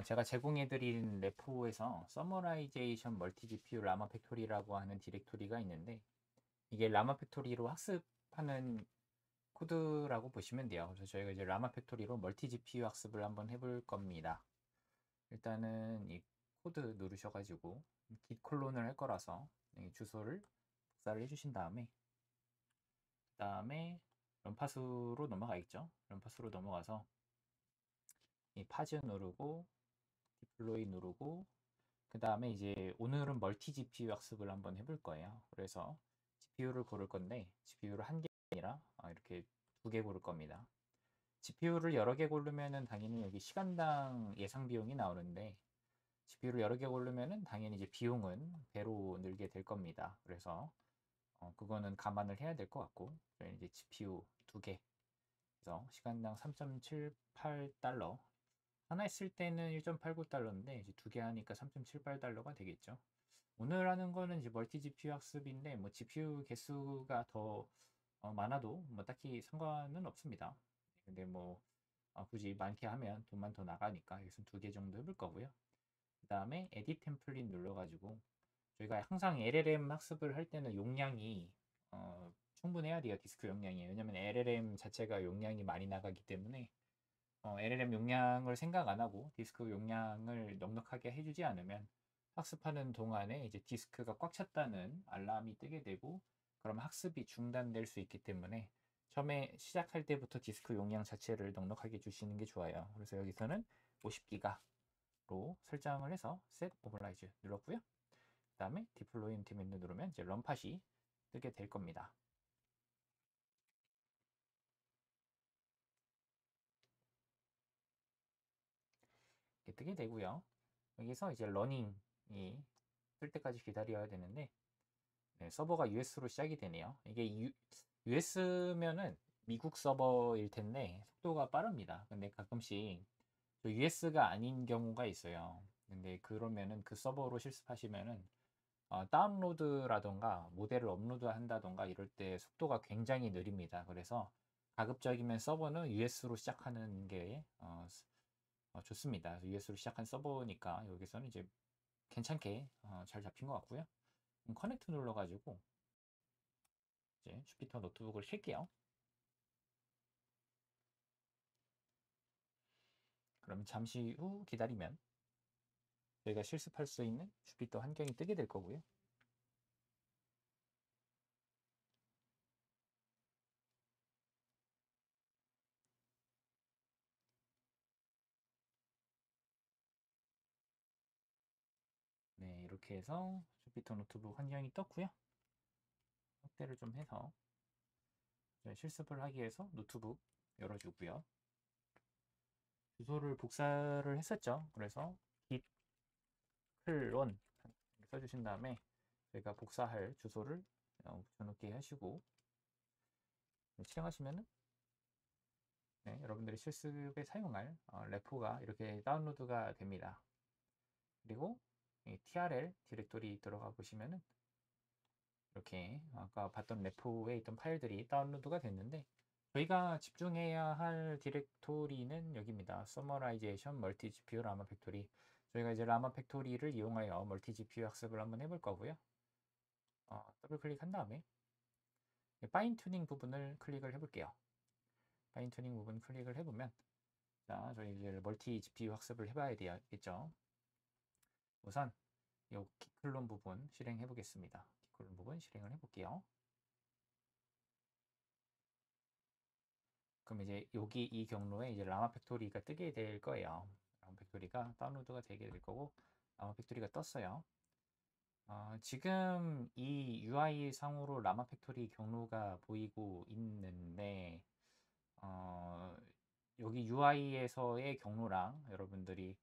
제가 제공해드린 레포에서 서머라이제이션 멀티 GPU 라마 팩토리라고 하는 디렉토리가 있는데 이게 라마 팩토리로 학습하는 코드라고 보시면 돼요. 그래서 저희가 이제 라마 팩토리로 멀티 GPU 학습을 한번 해볼 겁니다. 일단은 이 코드 누르셔가지고 git 콜론을 할 거라서 주소를 복사를 해주신 다음에 그 다음에 런파스로 넘어가겠죠. 런파스로 넘어가서 이 파즈 누르고 디플로이 누르고 그 다음에 이제 오늘은 멀티 GPU 학습을 한번 해볼 거예요. 그래서 GPU를 고를 건데 GPU를 한 개 아니라 이렇게 두 개 고를 겁니다. GPU를 여러 개 고르면은 당연히 여기 시간당 예상 비용이 나오는데 GPU를 여러 개 고르면은 당연히 이제 비용은 배로 늘게 될 겁니다. 그래서 그거는 감안을 해야 될 것 같고 저희는 이제 GPU 두 개, 그래서 시간당 3.78달러, 하나 했을 때는 1.89달러인데 이제 두 개 하니까 3.78달러가 되겠죠. 오늘 하는 거는 이제 멀티 GPU 학습인데 뭐 GPU 개수가 더 많아도 뭐 딱히 상관은 없습니다. 근데 뭐 굳이 많게 하면 돈만 더 나가니까 여기서 두 개 정도 해볼 거고요. 그 다음에 에디 템플릿 눌러가지고 저희가 항상 LLM 학습을 할 때는 용량이 충분해야 돼요. 디스크 용량이. 왜냐면 LLM 자체가 용량이 많이 나가기 때문에 LLM 용량을 생각 안 하고 디스크 용량을 넉넉하게 해주지 않으면 학습하는 동안에 이제 디스크가 꽉 찼다는 알람이 뜨게 되고 그럼 학습이 중단될 수 있기 때문에 처음에 시작할 때부터 디스크 용량 자체를 넉넉하게 주시는 게 좋아요. 그래서 여기서는 50기가로 설정을 해서 Set Override 눌렀고요. 그 다음에 Deploy Empty 메뉴 누르면 이제 런팟이 뜨게 될 겁니다. 이렇게 뜨게 되고요. 여기서 이제 러닝이 뜰 때까지 기다려야 되는데 네, 서버가 US로 시작이 되네요. 이게 US면은 미국 서버일 텐데 속도가 빠릅니다. 근데 가끔씩 US가 아닌 경우가 있어요. 근데 그러면은 그 서버로 실습하시면은 다운로드라던가 모델을 업로드 한다던가 이럴 때 속도가 굉장히 느립니다. 그래서 가급적이면 서버는 US로 시작하는 게 좋습니다. US로 시작한 서버니까 여기서는 이제 괜찮게 잘 잡힌 것 같고요. 커넥트 눌러가지고 이제 주피터 노트북을 켤게요. 그럼 잠시 후 기다리면 저희가 실습할 수 있는 주피터 환경이 뜨게 될 거고요. 네, 이렇게 해서 주피터 노트북 환경이 떴고요. 확대를 좀 해서 실습을 하기 위해서 노트북 열어주고요. 주소를 복사를 했었죠. 그래서 git clone 써주신 다음에 저희가 복사할 주소를 붙여놓게 하시고 실행하시면은 네, 여러분들이 실습에 사용할 레포가 이렇게 다운로드가 됩니다. 그리고 TRL 디렉토리 들어가 보시면은 이렇게 아까 봤던 레포에 있던 파일들이 다운로드가 됐는데 저희가 집중해야 할 디렉토리는 여기입니다. Summarization Multi GPU 라마 팩토리. 저희가 이제 라마 팩토리를 이용하여 멀티 GPU 학습을 한번 해볼 거고요. 더블 클릭한 다음에 파인 튜닝 부분을 클릭을 해볼게요. 파인 튜닝 부분 클릭을 해보면 자, 저희 이제 멀티 GPU 학습을 해봐야 되겠죠. 우선 이 키클론 부분 실행해 보겠습니다. 키클론 부분 실행을 해볼게요. 그럼 이제 여기 이 경로에 이제 라마 팩토리가 뜨게 될 거예요. 라마 팩토리가 다운로드가 되게 될 거고 라마 팩토리가 떴어요. 지금 이 UI 상으로 라마 팩토리 경로가 보이고 있는데 여기 UI에서의 경로랑 여러분들이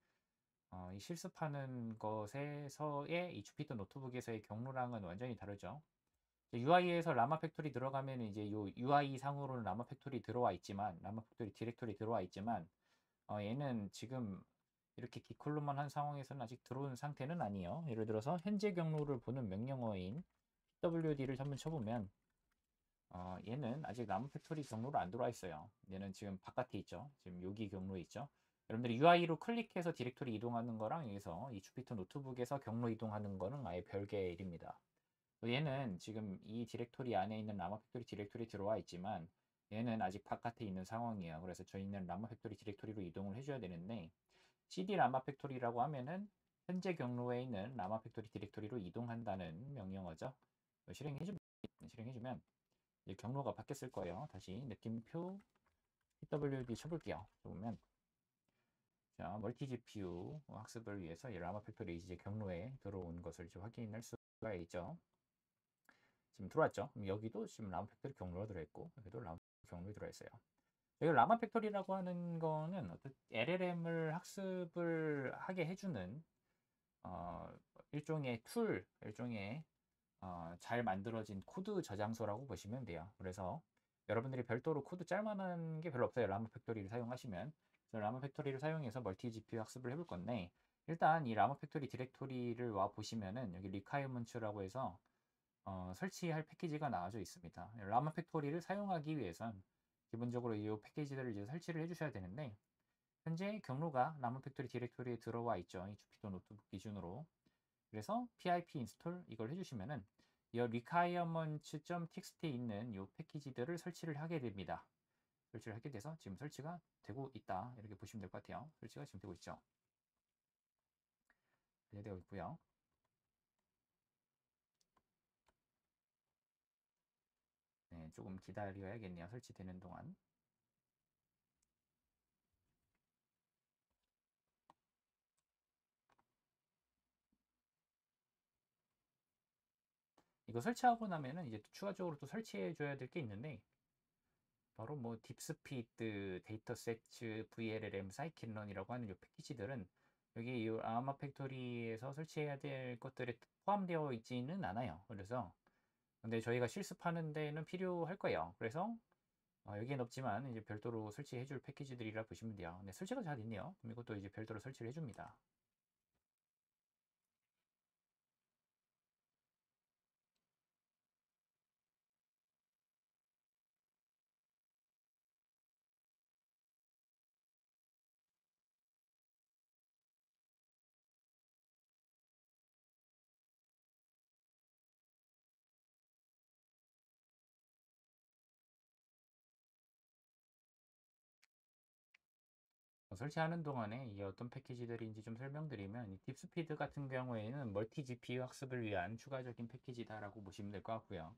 이 실습하는 것에서의 이 주피터 노트북에서의 경로랑은 완전히 다르죠. UI에서 라마 팩토리 들어가면 이제 요 UI 상으로는 라마 팩토리 들어와 있지만 라마 팩토리 디렉토리 들어와 있지만 얘는 지금 이렇게 기콜로만 한 상황에서는 아직 들어온 상태는 아니에요. 예를 들어서 현재 경로를 보는 명령어인 pwd를 한번 쳐보면 얘는 아직 라마 팩토리 경로로 안 들어와 있어요. 얘는 지금 바깥에 있죠. 지금 여기 경로에 있죠. 여러분들이 UI로 클릭해서 디렉토리 이동하는 거랑 여기서 이 주피터 노트북에서 경로 이동하는 거는 아예 별개의 일입니다. 얘는 지금 이 디렉토리 안에 있는 라마 팩토리 디렉토리 들어와 있지만 얘는 아직 바깥에 있는 상황이에요. 그래서 저희는 라마 팩토리 디렉토리로 이동을 해줘야 되는데 cd 라마 팩토리라고 하면은 현재 경로에 있는 라마 팩토리 디렉토리로 이동한다는 명령어죠. 실행해주면 이제 경로가 바뀌었을 거예요. 다시 느낌표 pwd 쳐볼게요. 보면 자, 멀티 GPU 학습을 위해서 이 라마 팩토리 이제 경로에 들어온 것을 확인할 수가 있죠. 지금 들어왔죠. 그럼 여기도 지금 라마 팩토리 경로가 들어있고 여기도 라마 경로가 들어있어요. 여기 라마 팩토리라고 하는 거는 어떤 LLM을 학습을 하게 해주는 일종의 툴, 일종의 잘 만들어진 코드 저장소라고 보시면 돼요. 그래서 여러분들이 별도로 코드 짤만한 게 별로 없어요. 라마 팩토리를 사용하시면. 그래서 라마 팩토리를 사용해서 멀티 GPU 학습을 해볼 건데 일단 이 라마 팩토리 디렉토리를 와 보시면은 여기 requirements라고 해서 설치할 패키지가 나와져 있습니다. 라마 팩토리를 사용하기 위해선 기본적으로 이 패키지들을 이제 설치를 해주셔야 되는데 현재 경로가 라마 팩토리 디렉토리에 들어와 있죠. 이 주피터 노트북 기준으로. 그래서 pip install 이걸 해주시면은 이 requirements.txt에 있는 이 패키지들을 설치를 하게 됩니다. 설치를 하게 돼서 지금 설치가 되고 있다. 이렇게 보시면 될 것 같아요. 설치가 지금 되고 있죠. 되고 있고요. 네, 조금 기다려야겠네요. 설치되는 동안. 이거 설치하고 나면은 이제 추가적으로 또 설치해 줘야 될 게 있는데 바로 뭐 딥스피드, 데이터 세트, VLLM, 사이킨런이라고 하는 이 패키지들은 여기 이 아마 팩토리에서 설치해야 될 것들에 포함되어 있지는 않아요. 그래서 근데 저희가 실습하는 데는 필요할 거예요. 그래서 여기엔 없지만 이제 별도로 설치해 줄 패키지들이라 보시면 돼요. 네, 설치가 잘 됐네요. 그럼 이것도 이제 별도로 설치를 해줍니다. 설치하는 동안에 이게 어떤 패키지들인지 좀 설명드리면 이 딥스피드 같은 경우에는 멀티 GPU 학습을 위한 추가적인 패키지다라고 보시면 될 것 같고요.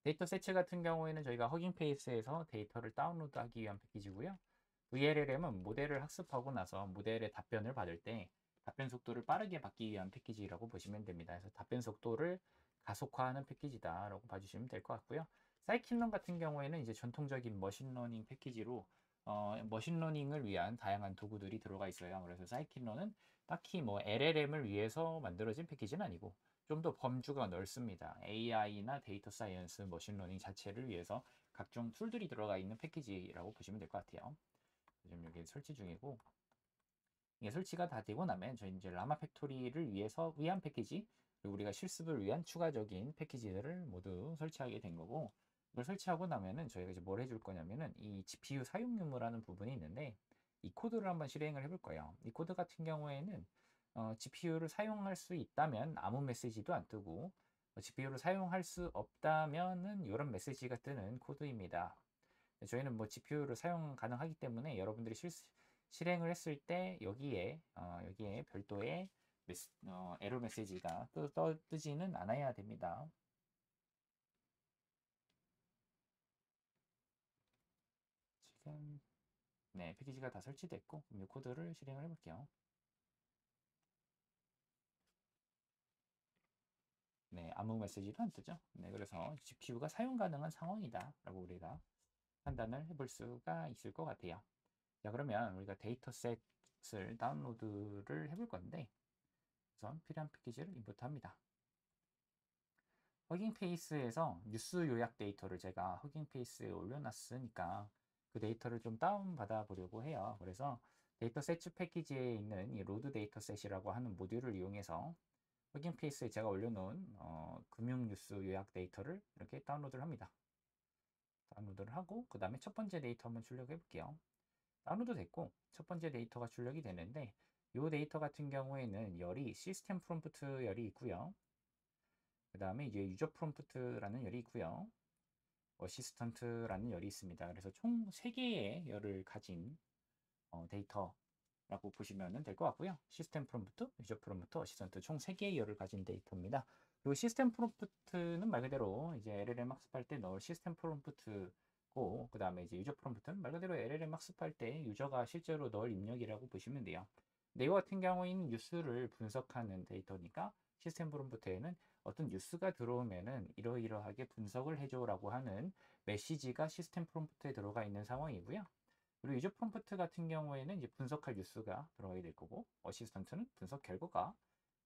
데이터 세츠 같은 경우에는 저희가 허깅 페이스에서 데이터를 다운로드하기 위한 패키지고요. VLLM은 모델을 학습하고 나서 모델의 답변을 받을 때 답변 속도를 빠르게 받기 위한 패키지라고 보시면 됩니다. 그래서 답변 속도를 가속화하는 패키지다라고 봐주시면 될 것 같고요. 사이킨런 같은 경우에는 이제 전통적인 머신러닝 패키지로 머신러닝을 위한 다양한 도구들이 들어가 있어요. 그래서 사이킨런은 딱히 뭐 LLM을 위해서 만들어진 패키지는 아니고 좀 더 범주가 넓습니다. AI나 데이터 사이언스, 머신러닝 자체를 위해서 각종 툴들이 들어가 있는 패키지라고 보시면 될 것 같아요. 지금 여기 설치 중이고 이게 설치가 다 되고 나면 저희 이제 라마 팩토리를 위해서 위한 패키지 그리고 우리가 실습을 위한 추가적인 패키지들을 모두 설치하게 된 거고 이걸 설치하고 나면은 저희가 이제 뭘 해줄 거냐면은 이 GPU 사용 유무라는 부분이 있는데 이 코드를 한번 실행을 해볼 거예요. 이 코드 같은 경우에는 GPU를 사용할 수 있다면 아무 메시지도 안 뜨고 GPU를 사용할 수 없다면은 이런 메시지가 뜨는 코드입니다. 저희는 뭐 GPU를 사용 가능하기 때문에 여러분들이 실행을 했을 때 여기에 별도의 에러 메시지가 뜨지는 않아야 됩니다. 지금 네, 패키지가 다 설치됐고 이 코드를 실행을 해볼게요. 네, 아무 메시지도 안 뜨죠. 네, 그래서 GPU가 사용 가능한 상황이다 라고 우리가 판단을 해볼 수가 있을 것 같아요. 자, 그러면 우리가 데이터셋을 다운로드를 해볼 건데 우선 필요한 패키지를 임포트합니다. 허깅 페이스에서 뉴스 요약 데이터를 제가 허깅 페이스에 올려놨으니까 그 데이터를 좀 다운받아 보려고 해요. 그래서 데이터 세트 패키지에 있는 이 로드 데이터 셋이라고 하는 모듈을 이용해서 허깅 페이스에 제가 올려놓은 금융 뉴스 요약 데이터를 이렇게 다운로드를 합니다. 다운로드를 하고 그 다음에 첫 번째 데이터 한번 출력해 볼게요. 다운로드 됐고 첫 번째 데이터가 출력이 되는데 이 데이터 같은 경우에는 열이 시스템 프롬프트 열이 있고요. 그 다음에 이제 유저 프롬프트라는 열이 있고요. 어시스턴트라는 열이 있습니다. 그래서 총 3개의 열을 가진 데이터라고 보시면 될 것 같고요. 시스템 프롬프트, 유저 프롬프트, 어시스턴트 총 3개의 열을 가진 데이터입니다. 그리고 시스템 프롬프트는 말 그대로 이제 LLM 학습할 때 넣을 시스템 프롬프트고, 그 다음에 이제 유저 프롬프트는 말 그대로 LLM 학습할 때 유저가 실제로 넣을 입력이라고 보시면 돼요. 근데 이와 같은 경우에는 뉴스를 분석하는 데이터니까 시스템 프롬프트에는 어떤 뉴스가 들어오면은 이러이러하게 분석을 해줘라고 하는 메시지가 시스템 프롬프트에 들어가 있는 상황이고요. 그리고 유저 프롬프트 같은 경우에는 이제 분석할 뉴스가 들어가게 될 거고, 어시스턴트는 분석 결과가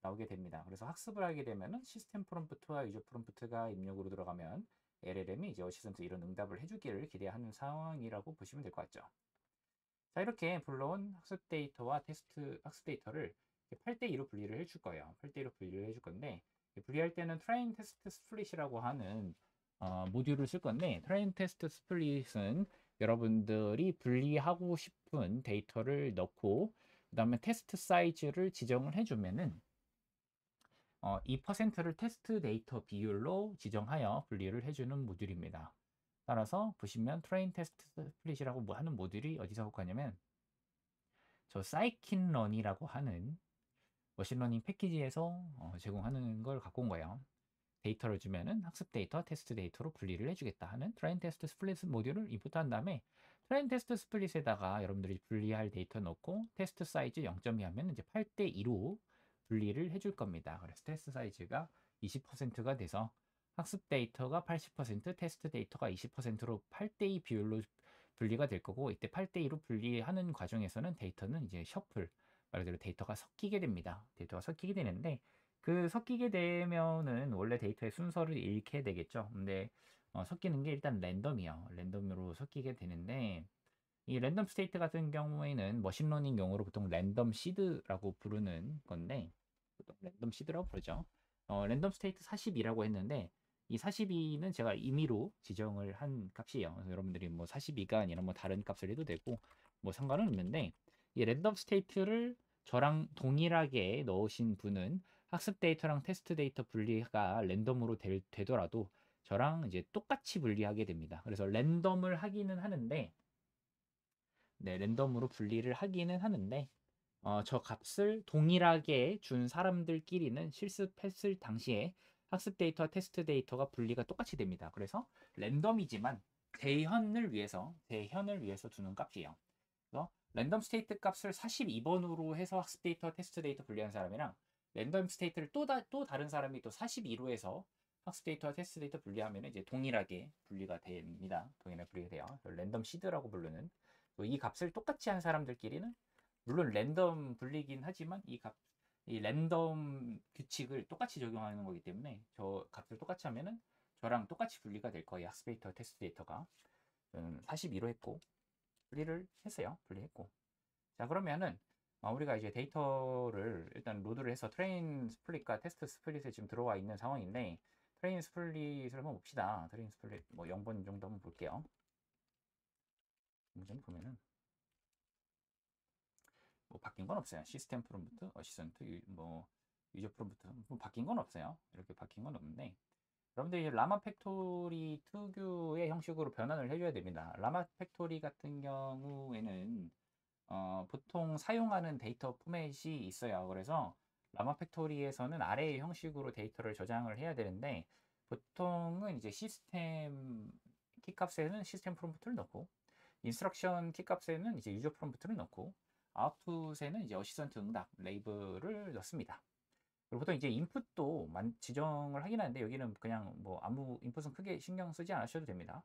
나오게 됩니다. 그래서 학습을 하게 되면은 시스템 프롬프트와 유저 프롬프트가 입력으로 들어가면 LLM이 이제 어시스턴트 이런 응답을 해주기를 기대하는 상황이라고 보시면 될 것 같죠. 자, 이렇게 불러온 학습 데이터와 테스트 학습 데이터를 8대2로 분리를 해줄 거예요. 8대2로 분리를 해줄 건데, 분리할 때는 트레인 테스트 스플릿이라고 하는 모듈을 쓸 건데, 트레인 테스트 스플릿은 여러분들이 분리하고 싶은 데이터를 넣고, 그 다음에 테스트 사이즈를 지정을 해주면은 이 퍼센트를 테스트 데이터 비율로 지정하여 분리를 해주는 모듈입니다. 따라서 보시면 트레인 테스트 스플릿이라고 뭐 하는 모듈이 어디서 가냐면 저 사이킨런이라고 하는 머신러닝 패키지에서 제공하는 걸 갖고 온 거예요. 데이터를 주면은 학습 데이터, 테스트 데이터로 분리를 해주겠다 하는 트레인 테스트 스플릿 모듈을 인풋한 다음에 트레인 테스트 스플릿에다가 여러분들이 분리할 데이터 넣고 테스트 사이즈 0.2 하면 이제 8대2로 분리를 해줄 겁니다. 그래서 테스트 사이즈가 20%가 돼서 학습 데이터가 80%, 테스트 데이터가 20%로 8대2 비율로 분리가 될 거고, 이때 8대2로 분리하는 과정에서는 데이터는 이제 셔플, 말 그대로 데이터가 섞이게 됩니다. 데이터가 섞이게 되는데 그 섞이게 되면은 원래 데이터의 순서를 잃게 되겠죠. 근데 섞이는 게 일단 랜덤이요. 랜덤으로 섞이게 되는데 이 랜덤 스테이트 같은 경우에는 머신러닝 용어로 보통 랜덤 시드라고 부르는 건데, 보통 랜덤 시드라고 부르죠. 랜덤 스테이트 42라고 했는데 이 42는 제가 임의로 지정을 한 값이에요. 그래서 여러분들이 뭐 42가 아니라 뭐 다른 값을 해도 되고 뭐 상관은 없는데, 이 랜덤 스테이트를 저랑 동일하게 넣으신 분은 학습 데이터랑 테스트 데이터 분리가 랜덤으로 되더라도 저랑 이제 똑같이 분리하게 됩니다. 그래서 랜덤을 하기는 하는데, 네, 랜덤으로 분리를 하기는 하는데 저 값을 동일하게 준 사람들끼리는 실습했을 당시에 학습 데이터와 테스트 데이터가 분리가 똑같이 됩니다. 그래서 랜덤이지만 대현을 위해서 두는 값이에요. 그래서 랜덤 스테이트 값을 42번으로 해서 학습 데이터와 테스트 데이터 분리한 사람이랑 랜덤 스테이트를 또 다른 사람이 또 42로 해서 학습 데이터와 테스트 데이터 분리하면 이제 동일하게 분리가 됩니다. 동일하게 분리가 돼요. 랜덤 시드라고 부르는 이 값을 똑같이 한 사람들끼리는 물론 랜덤 분리긴 하지만 이 랜덤 규칙을 똑같이 적용하는 거기 때문에 저 값을 똑같이 하면은 저랑 똑같이 분리가 될 거예요. 학습 데이터, 테스트 데이터가 42로 했고 분리를 했어요. 분리했고. 자, 그러면은 우리가 이제 데이터를 일단 로드를 해서 트레인 스플릿과 테스트 스플릿에 지금 들어와 있는 상황인데, 트레인 스플릿을 한번 봅시다. 트레인 스플릿 뭐 0번 정도 한번 볼게요. 좀 보면은 뭐 바뀐 건 없어요. 시스템 프롬프트, 어시스턴트, 뭐 유저 프롬프트 뭐 바뀐 건 없어요. 이렇게 바뀐 건 없는데, 여러분들이 라마 팩토리 특유의 형식으로 변환을 해줘야 됩니다. 라마 팩토리 같은 경우에는 보통 사용하는 데이터 포맷이 있어요. 그래서 라마 팩토리에서는 아래의 형식으로 데이터를 저장을 해야 되는데, 보통은 이제 시스템 키값에는 시스템 프롬프트를 넣고, 인스트럭션 키값에는 이제 유저 프롬프트를 넣고, 아웃풋에는 이제 어시스턴트 응답 레이블을 넣습니다. 그리고 보통 이제 인풋도 지정을 하긴 하는데 여기는 그냥 뭐 아무 인풋은 크게 신경 쓰지 않으셔도 됩니다.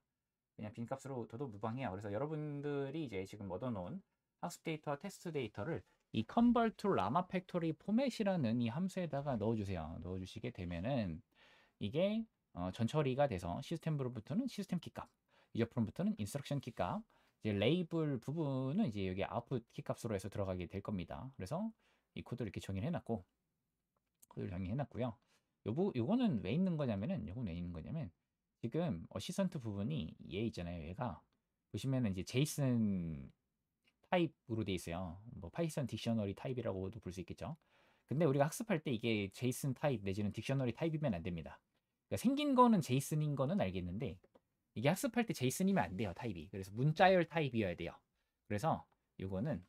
그냥 빈값으로 둬도 무방해요. 그래서 여러분들이 이제 지금 얻어놓은 학습 데이터와 테스트 데이터를 이 convert to llama factory 포맷이라는 이 함수에다가 넣어주세요. 넣어주시게 되면은 이게 전처리가 돼서 시스템 프롬프트는 시스템 키값, 유저 프롬프트는 인스트럭션 키값, 이제 레이블 부분은 이제 여기 아웃풋 키값으로 해서 들어가게 될 겁니다. 그래서 이 코드를 이렇게 정의를 해놨고, 코드를 정의해놨고요. 요거는 왜 있는 거냐면은, 요건 왜 있는 거냐면, 지금 어시스턴트 부분이 얘 있잖아요. 얘가 보시면은 이제 제이슨 타입으로 돼 있어요. 뭐 파이썬 딕셔너리 타입이라고도 볼 수 있겠죠. 근데 우리가 학습할 때 이게 제이슨 타입 내지는 딕셔너리 타입이면 안 됩니다. 그러니까 생긴 거는 제이슨인 거는 알겠는데 이게 학습할 때 제이슨이면 안 돼요, 타입이. 그래서 문자열 타입이어야 돼요. 그래서 이거는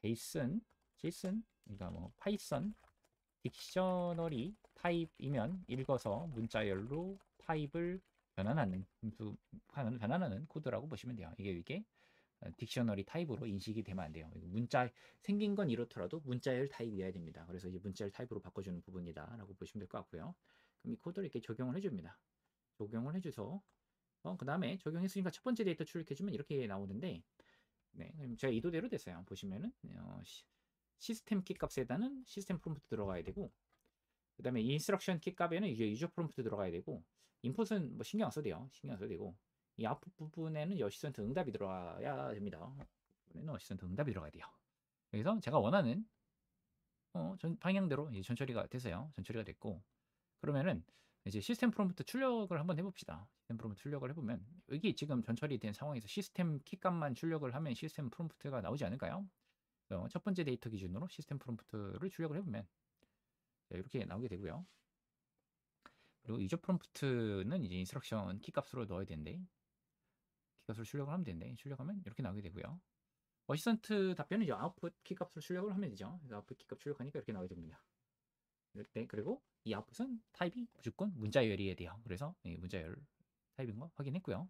제이슨 그러니까 뭐 파이썬 딕셔너리 타입이면 읽어서 문자열로 타입을 변환하는 코드라고 보시면 돼요. 이게 딕셔너리 타입으로 인식이 되면 안 돼요. 문자 생긴 건 이렇더라도 문자열 타입이어야 됩니다. 그래서 이제 문자열 타입으로 바꿔주는 부분이다라고 보시면 될 것 같고요. 그럼 이 코드를 이렇게 적용을 해줍니다. 적용을 해줘서 그 다음에 적용했으니까 첫 번째 데이터 출력해주면 이렇게 나오는데, 네, 그럼 제가 이도대로 됐어요. 보시면은 시스템 키 값에다는 시스템 프롬프트 들어가야 되고, 그 다음에 인스트럭션 키 값에는 이제 유저 프롬프트 들어가야 되고, 인풋은 뭐 신경 안 써도 돼요. 신경 안 써도 되고, 이 아웃풋 부분에는 어시스턴트 응답이 들어가야 됩니다. 부분에는 어시스턴트 응답이 들어가야 돼요. 그래서 제가 원하는 방향대로 이제 전처리가 됐어요. 전처리가 됐고, 그러면은 이제 시스템 프롬프트 출력을 한번 해봅시다. 시스템 프롬프트 출력을 해보면 여기 지금 전처리 된 상황에서 시스템 키 값만 출력을 하면 시스템 프롬프트가 나오지 않을까요? 첫 번째 데이터 기준으로 시스템 프롬프트를 출력을 해보면 이렇게 나오게 되고요. 그리고 유저 프롬프트는 이제 인스트럭션 키 값으로 넣어야 되는데 키 값으로 출력을 하면 되는데 출력하면 이렇게 나오게 되고요. 어시스턴트 답변은 이제 아웃풋 키 값으로 출력을 하면 되죠. 그래서 아웃풋 키 값 출력하니까 이렇게 나오게 됩니다. 네, 그리고 이 아웃풋은 타입이 무조건 문자열이어야 돼요. 그래서 문자열 타입인 거 확인했고요.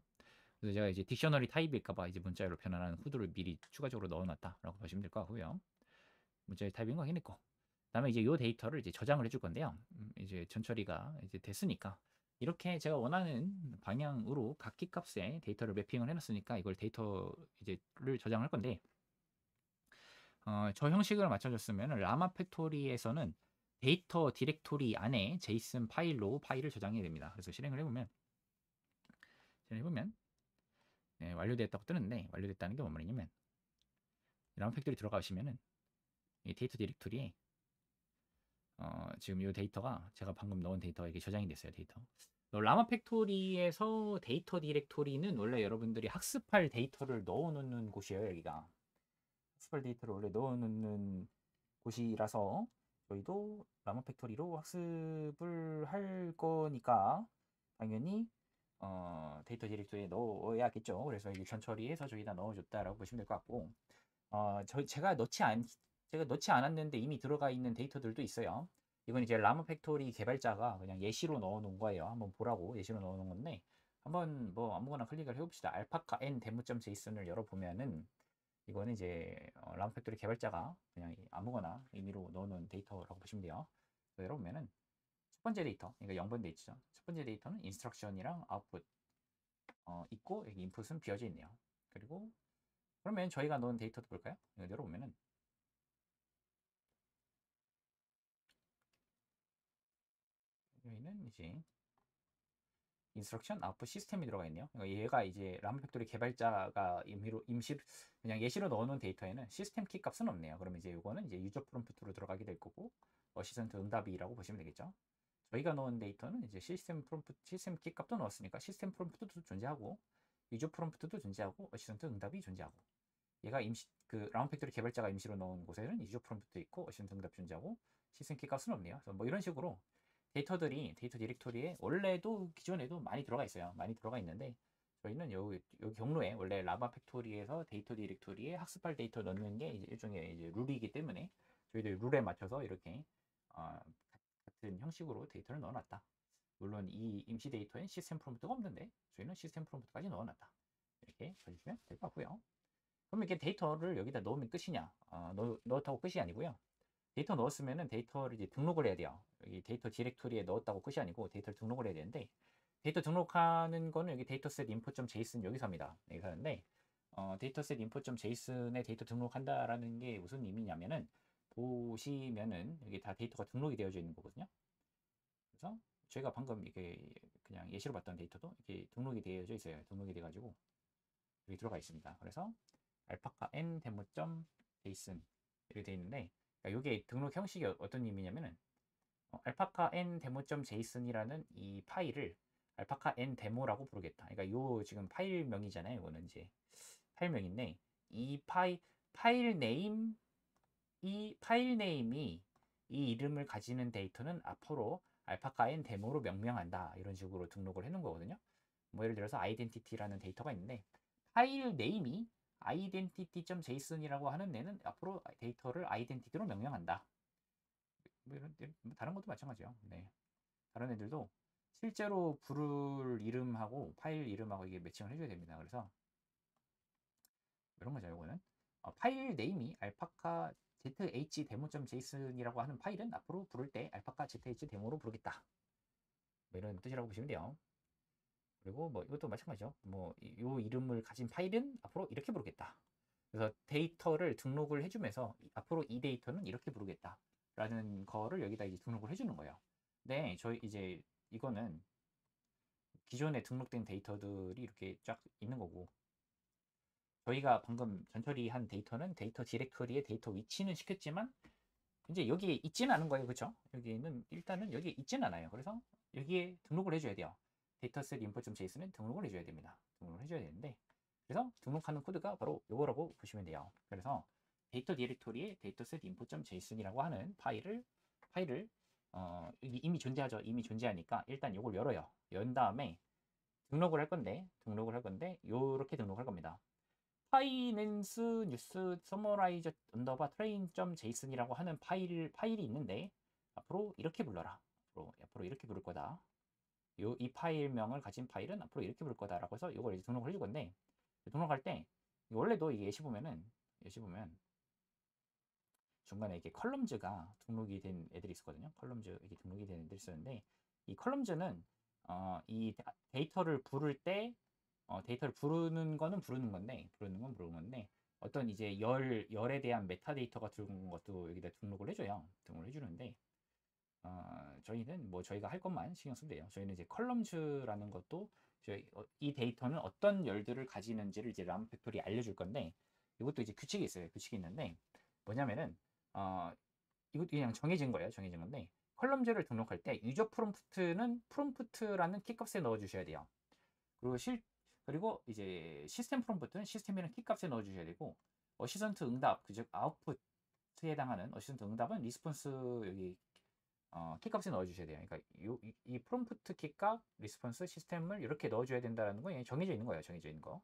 그래서 제가 이제 딕셔너리 타입일까봐 이제 문자열로 변환하는 후드를 미리 추가적으로 넣어놨다라고 보시면 될 것 같고요. 문자열 타입인 거 확인했고, 그다음에 이제 이 데이터를 이제 저장을 해줄 건데요. 이제 전처리가 이제 됐으니까 이렇게 제가 원하는 방향으로 각 키 값에 데이터를 매핑을 해놨으니까 이걸 데이터 이제를 저장할 건데, 저 형식을 맞춰줬으면 라마 팩토리에서는 데이터 디렉토리 안에 제이슨 파일로 파일을 저장해야 됩니다. 그래서 실행을 해보면 네, 완료됐다고 뜨는데 완료됐다는 게 뭔 말이냐면 라마 팩토리 들어가시면은 이 데이터 디렉토리에 지금 이 데이터가 제가 방금 넣은 데이터가 이게 저장이 됐어요. 데이터. 라마 팩토리에서 데이터 디렉토리는 원래 여러분들이 학습할 데이터를 넣어놓는 곳이에요. 여기가 학습할 데이터를 원래 넣어놓는 곳이라서 저희도 라마 팩토리로 학습을 할 거니까 당연히 데이터 디렉토리에 넣어야겠죠. 그래서 이게 전처리해서 저기다 넣어줬다라고 보시면 될 것 같고, 제가 넣지 않았는데 이미 들어가 있는 데이터들도 있어요. 이건 이제 라마 팩토리 개발자가 그냥 예시로 넣어놓은 거예요. 한번 보라고 예시로 넣어놓은 건데, 한번 뭐 아무거나 클릭을 해봅시다. 알파카 n demo.json을 열어보면은 이거는 이제 라마 팩토리 개발자가 그냥 아무거나 임의로 넣어놓은 데이터라고 보시면 돼요. 열어보면은 첫 번째 데이터, 그러니까 0번 데이터죠. 첫 번째 데이터는 인스트럭션이랑 아웃풋 있고, 여기 인풋은 비어져 있네요. 그리고 그러면 저희가 넣은 데이터도 볼까요? 이거 열어보면은 여기는 이제 인스트럭션 아웃풋 시스템이 들어가 있네요. 그러니까 얘가 이제 라마 팩토리 개발자가 임시로 그냥 예시로 넣어놓은 데이터에는 시스템 키 값은 없네요. 그러면 이제 이거는 이제 유저 프롬프트로 들어가게 될 거고, 어시스턴트 응답이라고 보시면 되겠죠. 저희가 넣은 데이터는 이제 시스템 키 값도 넣었으니까 시스템 프롬프트도 존재하고, 유저 프롬프트도 존재하고, 어시스턴트 응답이 존재하고, 얘가 라마 팩토리 개발자가 임시로 넣은 곳에는 유저 프롬프트 있고, 어시스턴트 응답 존재하고, 시스템 키 값은 없네요. 그래서 뭐 이런 식으로 데이터들이 데이터 디렉토리에 원래도 기존에도 많이 들어가 있어요. 많이 들어가 있는데 저희는 여기 경로에 원래 라마 팩토리에서 데이터 디렉토리에 학습할 데이터 넣는 게 이제 일종의 이제 룰이기 때문에 저희들 룰에 맞춰서 이렇게 같은 형식으로 데이터를 넣어놨다. 물론 이 임시 데이터엔 시스템 프롬프트가 없는데 저희는 시스템 프롬프트까지 넣어놨다. 이렇게 봐주시면 될 것 같고요. 그럼 이렇게 데이터를 여기다 넣으면 끝이냐? 넣었다고 끝이 아니고요. 데이터 넣었으면은 데이터를 이제 등록을 해야 돼요. 여기 데이터 디렉토리에 넣었다고 끝이 아니고 데이터를 등록을 해야 되는데, 데이터 등록하는 거는 여기 데이터셋 input.json 여기서 합니다. 여기서 하는데 데이터셋 input.json에 데이터 등록한다라는 게 무슨 의미냐면은, 보시면은 여기 다 데이터가 등록이 되어져 있는 거거든요. 그래서 저희가 방금 이게 그냥 예시로 봤던 데이터도 이렇게 등록이 되어져 있어요. 등록이 돼가지고 여기 들어가 있습니다. 그래서 알파카 n demo.json 이렇게 되어 있는데, 이게 등록 형식이 어떤 의미냐면은 알파카 n demo.json이라는 이 파일을 알파카 n 데모라고 부르겠다. 그러니까 요 지금 파일명이잖아요. 이거는 이제 파일명인데 이 파일 네임이 이 이름을 가지는 데이터는 앞으로 알파카 n 데모로 명명한다. 이런 식으로 등록을 해놓은 거거든요. 뭐 예를 들어서 identity라는 데이터가 있는데 파일 네임이 identity.json이라고 하는 애는 앞으로 데이터를 identity로 명명한다. 뭐 이런 다른 것도 마찬가지죠. 네. 다른 애들도 실제로 부를 이름하고 파일 이름하고 이게 매칭을 해줘야 됩니다. 그래서 이런 거죠. 이거는 파일 네임이 알파카 zhdemo.json이라고 하는 파일은 앞으로 부를 때 알파카 zhdemo.로 부르겠다. 뭐 이런 뜻이라고 보시면 돼요. 그리고 뭐 이것도 마찬가지죠. 뭐 이 이름을 가진 파일은 앞으로 이렇게 부르겠다. 그래서 데이터를 등록을 해주면서 앞으로 이 데이터는 이렇게 부르겠다. 라는 거를 여기다 이제 등록을 해주는 거예요. 네, 저희 이제 이거는 기존에 등록된 데이터들이 이렇게 쫙 있는 거고 저희가 방금 전처리한 데이터는 데이터 디렉터리에 데이터 위치는 시켰지만 이제 여기에 있지는 않은 거예요. 그렇죠? 여기는 일단은 여기에 있지는 않아요. 그래서 여기에 등록을 해줘야 돼요. 데이터셋 info.json은 등록을 해줘야 됩니다. 등록을 해줘야 되는데 그래서 등록하는 코드가 바로 이거라고 보시면 돼요. 그래서 데이터 디렉토리에 데이터셋 info.json이라고 하는 파일을 이미 존재하죠. 이미 존재하니까 일단 이걸 열어요. 연 다음에 등록을 할 건데 요렇게 등록할 겁니다. 파이낸스 뉴스 서머라이저 언더바 트레인.json이라고 하는 파일이 있는데 앞으로 이렇게 불러라. 앞으로 이렇게 부를 거다. 이 파일명을 가진 파일은 앞으로 이렇게 부를 거다라고 해서 이걸 이제 등록을 해줄 건데 등록할 때 원래도 이게 예시 보면 중간에 이렇게 컬럼즈가 등록이 된 애들이 있었거든요. 컬럼즈 이렇게 등록이 된 애들이 있었는데 이 컬럼즈는 이 데이터를 부를 때 데이터를 부르는 거는 부르는 건데 어떤 이제 열에 대한 메타데이터가 들어온 것도 여기다 등록을 해줘요. 등록을 해주는데 저희는 뭐 저희가 할 것만 신경 쓰면 돼요. 저희는 이제 컬럼즈라는 것도 이 데이터는 어떤 열들을 가지는지를 이제 람 팩토리 알려줄 건데 이것도 이제 규칙이 있어요. 규칙이 있는데 뭐냐면은 이것도 그냥 정해진 거예요. 정해진 건데 컬럼즈를 등록할 때 유저 프롬프트는 프롬프트라는 키값에 넣어주셔야 돼요. 그리고 이제 시스템 프롬프트는 시스템이라는 키값에 넣어주셔야 되고 어시선트 응답 즉 아웃풋에 해당하는 어시선트 응답은 리스폰스 여기 키값에 넣어주셔야 돼요. 그러니까 이 프롬프트 키값, 리스폰스 시스템을 이렇게 넣어줘야 된다는 거 정해져 있는 거예요. 정해져 있는 거.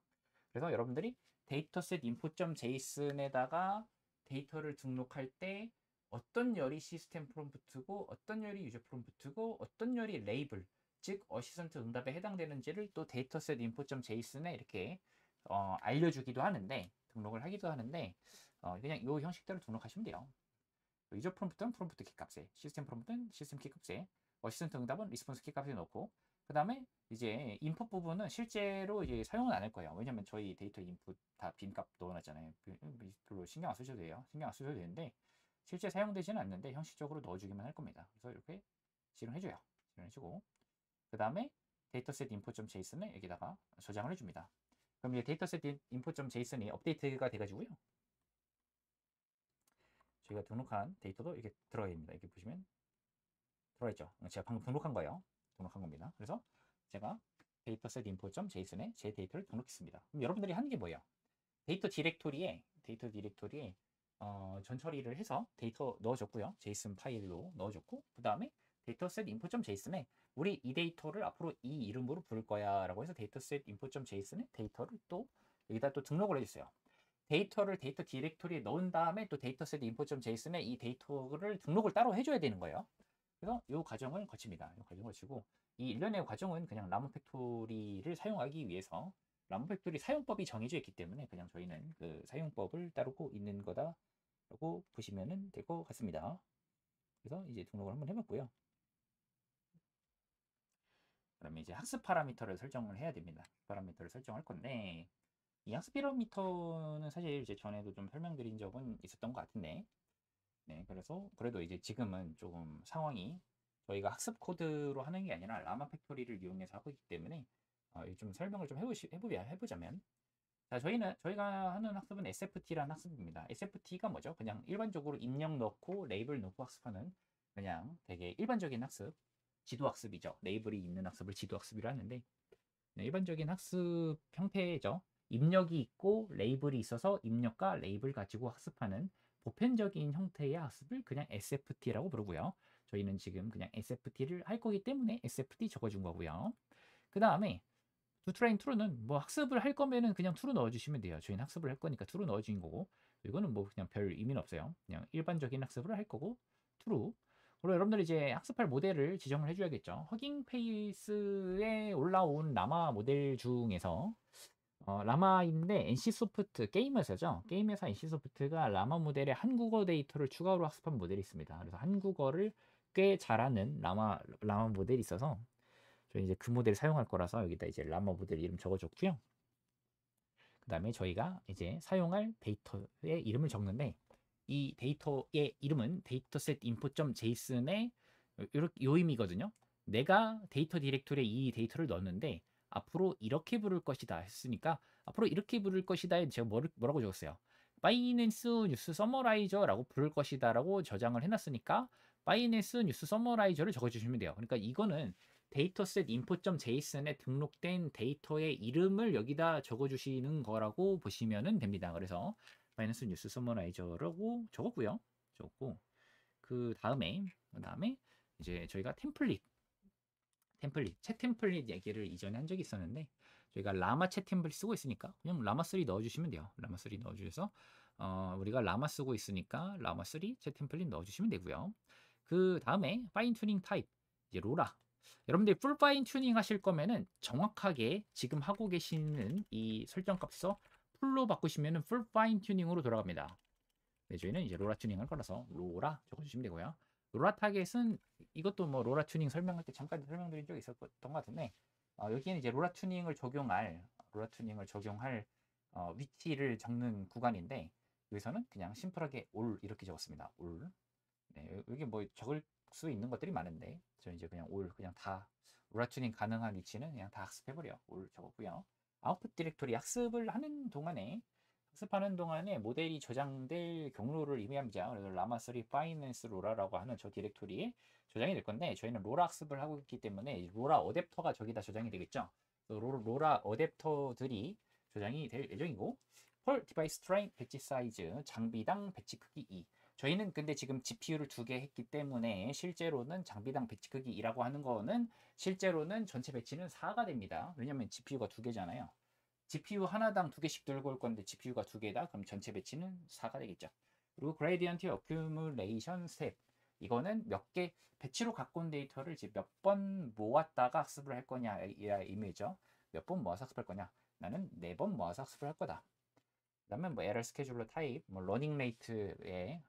그래서 여러분들이 데이터셋 info.json에다가 데이터를 등록할 때 어떤 열이 시스템 프롬프트고 어떤 열이 유저 프롬프트고 어떤 열이 레이블 즉 어시선트 응답에 해당되는지를 또 데이터셋 info.json에 이렇게 알려주기도 하는데 등록을 하기도 하는데 그냥 이 형식대로 등록하시면 돼요. 유저 프롬프트는 프롬프트 키값에, 시스템 프롬프트는 시스템 키값에, 어시스턴트 응답은 리스폰스 키값에 넣고, 그 다음에 이제 인풋 부분은 실제로 이제 사용은 안 할 거예요. 왜냐면 저희 데이터 인풋 다 빈값 넣어놨잖아요. 별로 신경 안 쓰셔도 돼요. 신경 안 쓰셔도 되는데 실제 사용되지는 않는데 형식적으로 넣어주기만 할 겁니다. 그래서 이렇게 실행해줘요. 실행해주고, 그 다음에 데이터셋 info.json을 여기다가 저장을 해줍니다. 그럼 이제 데이터셋 info.json이 업데이트가 돼가지고요. 저희가 등록한 데이터도 이렇게 들어가 있습니다. 이렇게 보시면 들어가 있죠. 제가 방금 등록한 거예요. 등록한 겁니다. 그래서 제가 데이터셋 info.json에 제 데이터를 등록했습니다. 그럼 여러분들이 하는 게 뭐예요? 데이터 디렉토리에 전 처리를 해서 데이터 넣어줬고요. JSON 파일로 넣어줬고 그 다음에 데이터셋 info.json에 우리 이 데이터를 앞으로 이 이름으로 부를 거야 라고 해서 데이터셋 info.json에 데이터를 또 여기다 또 등록을 해줬어요. 데이터를 데이터 디렉토리에 넣은 다음에 또 데이터셋 info.json에 이 데이터를 등록을 따로 해줘야 되는 거예요. 그래서 이 과정을 거칩니다. 이 과정을 거치고 이 일련의 과정은 그냥 라모 팩토리를 사용하기 위해서 라모 팩토리 사용법이 정해져 있기 때문에 그냥 저희는 그 사용법을 따르고 있는 거다라고 보시면 될 것 같습니다. 그래서 이제 등록을 한번 해봤고요. 그러면 이제 학습 파라미터를 설정을 해야 됩니다. 파라미터를 설정할 건데 이 학습 파라미터는 사실 이제 전에도 좀 설명드린 적은 있었던 것 같은데 네, 그래서 그래도 이제 지금은 조금 상황이 저희가 학습 코드로 하는 게 아니라 라마 팩토리를 이용해서 하고 있기 때문에 좀 설명을 좀 해보자면 자, 저희가 하는 학습은 SFT라는 학습입니다. SFT가 뭐죠? 그냥 일반적으로 입력 넣고 레이블 넣고 학습하는 그냥 되게 일반적인 학습, 지도 학습이죠. 레이블이 있는 학습을 지도 학습이라 하는데 네, 일반적인 학습 형태죠. 입력이 있고 레이블이 있어서 입력과 레이블 가지고 학습하는 보편적인 형태의 학습을 그냥 SFT라고 부르고요. 저희는 지금 그냥 SFT를 할 거기 때문에 SFT 적어준 거고요. 그 다음에 to train true는 뭐 학습을 할 거면은 그냥 true 넣어주시면 돼요. 저희는 학습을 할 거니까 true 넣어주는 거고, 이거는 뭐 그냥 별 의미는 없어요. 그냥 일반적인 학습을 할 거고 true. 그리고 여러분들이 이제 학습할 모델을 지정을 해줘야겠죠. 허깅 페이스에 올라온 라마 모델 중에서 라마인데 NC소프트 게임에서죠. 게임에서 NC소프트가 라마 모델에 한국어 데이터를 추가로 학습한 모델이 있습니다. 그래서 한국어를 꽤 잘하는 라마 모델이 있어서 저희 이제 그 모델을 사용할 거라서 여기다 이제 라마 모델 이름 적어줬고요. 그 다음에 저희가 이제 사용할 데이터의 이름을 적는데, 이 데이터의 이름은 dataset info.json의 요 의미거든요. 내가 데이터 디렉토리에 이 데이터를 넣었는데 앞으로 이렇게 부를 것이다 했으니까, 앞으로 이렇게 부를 것이다에 제가 뭐라고 적었어요? 바이낸스 뉴스 서머라이저라고 부를 것이다라고 저장을 해놨으니까 바이낸스 뉴스 서머라이저를 적어주시면 돼요. 그러니까 이거는 데이터셋 info.json에 등록된 데이터의 이름을 여기다 적어주시는 거라고 보시면 됩니다. 그래서 바이낸스 뉴스 서머라이저라고 적었고요. 적었고 그 다음에 이제 저희가 템플릿, 챗 템플릿 얘기를 이전에 한 적이 있었는데, 저희가 라마 챗 템플릿 쓰고 있으니까 그냥 라마 3 넣어주시면 돼요. 라마 3 넣어주셔서 우리가 라마 쓰고 있으니까 라마 3 챗 템플릿 넣어주시면 되고요. 그 다음에 파인 튜닝 타입, 이제 로라. 여러분들이 풀 파인 튜닝 하실 거면은 정확하게 지금 하고 계시는 이 설정 값에서 풀로 바꾸시면은 풀 파인 튜닝으로 돌아갑니다. 네, 저희는 이제 로라 튜닝 할 거라서 로라 적어주시면 되고요. 로라 타겟은 이것도 뭐 로라 튜닝 설명할 때 잠깐 설명드린 적이 있었던 것 같은데, 여기에는 이제 로라 튜닝을 적용할 위치를 적는 구간인데, 여기서는 그냥 심플하게 올 이렇게 적었습니다. 올. 네, 여기 뭐 적을 수 있는 것들이 많은데 저는 이제 그냥 올, 그냥 다 로라 튜닝 가능한 위치는 그냥 다 학습해버려. 올 적었고요. 아웃풋 디렉토리 학습하는 동안에 모델이 저장될 경로를 의미합니다. 그래서 라마3 파이낸스 로라라고 하는 저 디렉토리에 저장이 될 건데, 저희는 로라 학습을 하고 있기 때문에 로라 어댑터가 저기다 저장이 되겠죠. 로라 어댑터들이 저장이 될 예정이고, 펄 디바이스 트레인 배치 사이즈 장비당 배치 크기 2. 저희는 근데 지금 GPU를 2개 했기 때문에 실제로는 장비당 배치 크기 2라고 하는 거는 실제로는 전체 배치는 4가 됩니다. 왜냐면 GPU가 2개잖아요. GPU 하나당 2개씩 들고 올 건데 GPU가 2개다? 그럼 전체 배치는 4가 되겠죠. 그리고 그레디언트 어큐뮬레이션 스텝. 이거는 몇 개 배치로 갖고 온 데이터를 이제 몇 번 모았다가 학습을 할 거냐 이 의미죠. 몇 번 모아서 학습할 거냐? 나는 4번 모아서 학습을 할 거다. 그다음에 뭐 에러 스케줄러 타입, 뭐 러닝 레이트의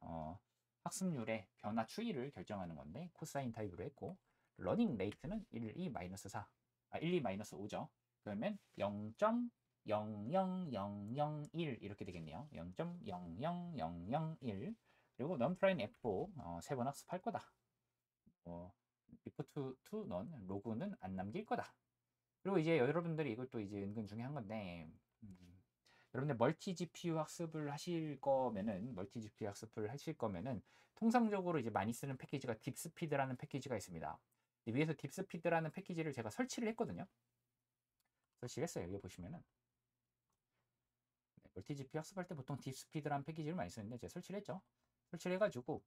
학습률의 변화 추이를 결정하는 건데 코사인 타입으로 했고, 러닝 레이트는 1, 2, 4, 1, 2, 5죠. 그러면 0.00001 이렇게 되겠네요. 0.00001. 그리고 non-prime F4 3번 학습할 거다. before to none 로그는 안 남길 거다. 그리고 이제 여러분들이 이것도 이제 은근 중요한 건데, 여러분들 멀티 GPU 학습을 하실 거면은 통상적으로 이제 많이 쓰는 패키지가 딥스피드라는 패키지가 있습니다. 위에서 딥스피드라는 패키지를 제가 설치를 했거든요. 설치를 했어요. 여기 보시면은 멀티 GPU 학습할 때 보통 딥스피드라는 패키지를 많이 쓰는데 제가 설치를 했죠. 설치를 해가지고